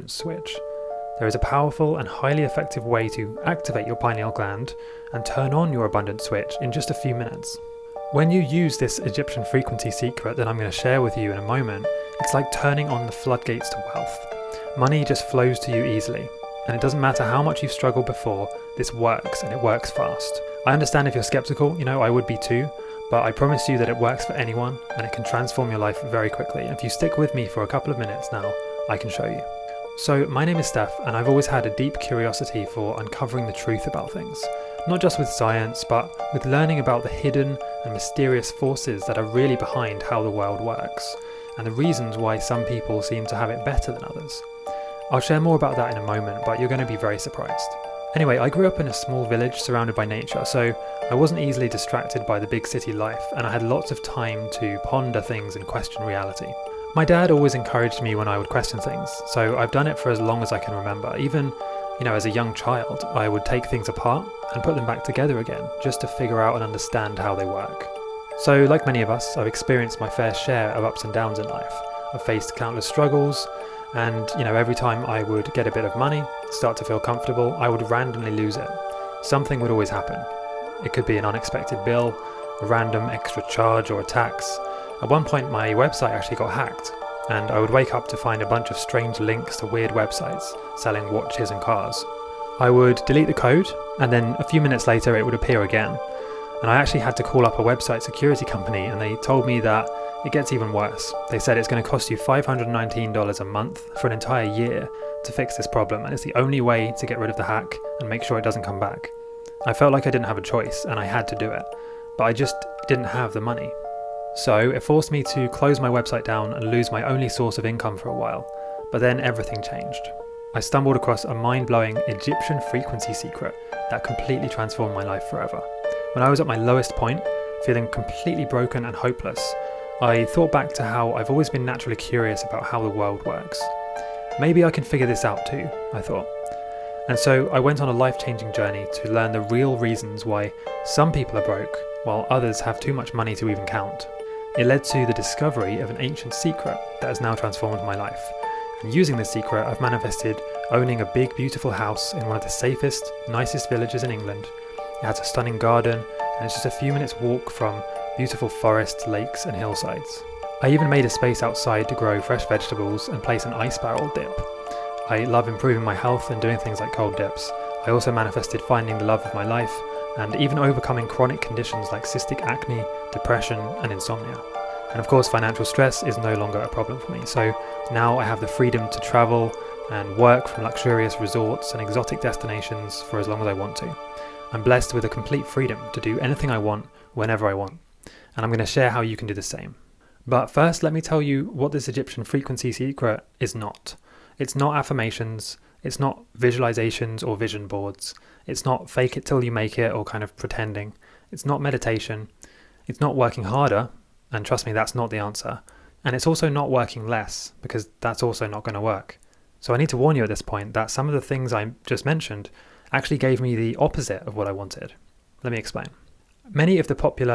switch. There is a powerful and highly effective way to activate your pineal gland and turn on your abundance switch in just a few minutes. When you use this Egyptian frequency secret that I'm going to share with you in a moment, it's like turning on the floodgates to wealth. Money just flows to you easily, and it doesn't matter how much you've struggled before, this works, and it works fast. I understand if you're skeptical, I would be too, but I promise you that it works for anyone and it can transform your life very quickly. And if you stick with me for a couple of minutes now, I can show you. So my name is Steph, and I've always had a deep curiosity for uncovering the truth about things. Not just with science, but with learning about the hidden and mysterious forces that are really behind how the world works, and the reasons why some people seem to have it better than others. I'll share more about that in a moment, but you're going to be very surprised. Anyway, I grew up in a small village surrounded by nature, so I wasn't easily distracted by the big city life, and I had lots of time to ponder things and question reality. My dad always encouraged me when I would question things, so I've done it for as long as I can remember. Even, as a young child, I would take things apart and put them back together again, just to figure out and understand how they work. So, like many of us, I've experienced my fair share of ups and downs in life. I've faced countless struggles, and every time I would get a bit of money, start to feel comfortable, I would randomly lose it. Something would always happen. It could be an unexpected bill, a random extra charge, or a tax. At one point my website actually got hacked, and I would wake up to find a bunch of strange links to weird websites selling watches and cars. I would delete the code, and then a few minutes later it would appear again. And I actually had to call up a website security company, and they told me that it gets even worse. They said it's going to cost you $519 a month for an entire year to fix this problem, and it's the only way to get rid of the hack and make sure it doesn't come back. I felt like I didn't have a choice, and I had to do it, but I just didn't have the money. So it forced me to close my website down and lose my only source of income for a while, but then everything changed. I stumbled across a mind-blowing Egyptian frequency secret that completely transformed my life forever. When I was at my lowest point, feeling completely broken and hopeless, I thought back to how I've always been naturally curious about how the world works. Maybe I can figure this out too, I thought. And so I went on a life-changing journey to learn the real reasons why some people are broke, while others have too much money to even count. It led to the discovery of an ancient secret that has now transformed my life. And using this secret, I've manifested owning a big, beautiful house in one of the safest, nicest villages in England. It has a stunning garden, and it's just a few minutes walk from beautiful forests, lakes and hillsides. I even made a space outside to grow fresh vegetables and place an ice barrel dip. I love improving my health and doing things like cold dips. I also manifested finding the love of my life and even overcoming chronic conditions like cystic acne, depression and insomnia. And of course, financial stress is no longer a problem for me. So now I have the freedom to travel and work from luxurious resorts and exotic destinations for as long as I want to. I'm blessed with a complete freedom to do anything I want, whenever I want. And I'm going to share how you can do the same. But first, let me tell you what this Egyptian frequency secret is not. It's not affirmations, it's not visualizations or vision boards, it's not fake it till you make it or kind of pretending, it's not meditation, it's not working harder, and trust me, that's not the answer, and it's also not working less, because that's also not going to work. So I need to warn you at this point that some of the things I just mentioned actually gave me the opposite of what I wanted. Let me explain. Many of the popular